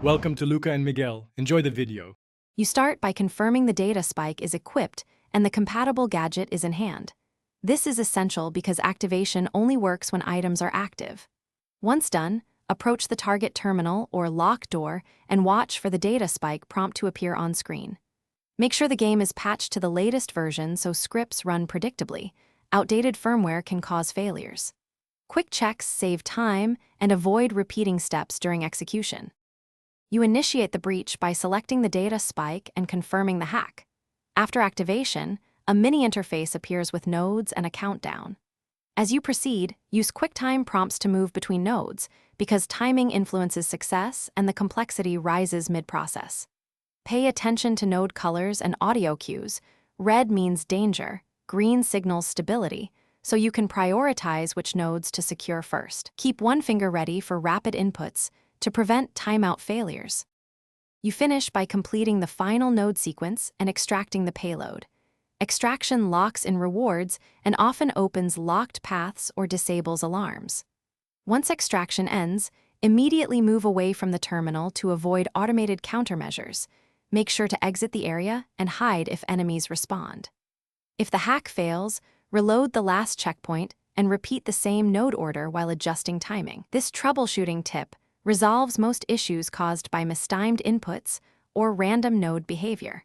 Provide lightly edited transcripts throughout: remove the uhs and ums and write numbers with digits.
Welcome to Luca and Miguel. Enjoy the video. You start by confirming the data spike is equipped and the compatible gadget is in hand. This is essential because activation only works when items are active. Once done, approach the target terminal or lock door and watch for the data spike prompt to appear on screen. Make sure the game is patched to the latest version so scripts run predictably. Outdated firmware can cause failures. Quick checks save time and avoid repeating steps during execution. You initiate the breach by selecting the data spike and confirming the hack. After activation, a mini interface appears with nodes and a countdown. As you proceed, use QuickTime prompts to move between nodes, because timing influences success and the complexity rises mid-process. Pay attention to node colors and audio cues. Red means danger, green signals stability, so you can prioritize which nodes to secure first. Keep one finger ready for rapid inputs to prevent timeout failures. You finish by completing the final node sequence and extracting the payload. Extraction locks in rewards and often opens locked paths or disables alarms. Once extraction ends, immediately move away from the terminal to avoid automated countermeasures. Make sure to exit the area and hide if enemies respond. If the hack fails, reload the last checkpoint and repeat the same node order while adjusting timing. This troubleshooting tip resolves most issues caused by mistimed inputs or random node behavior.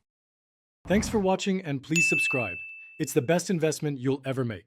Thanks for watching and please subscribe. It's the best investment you'll ever make.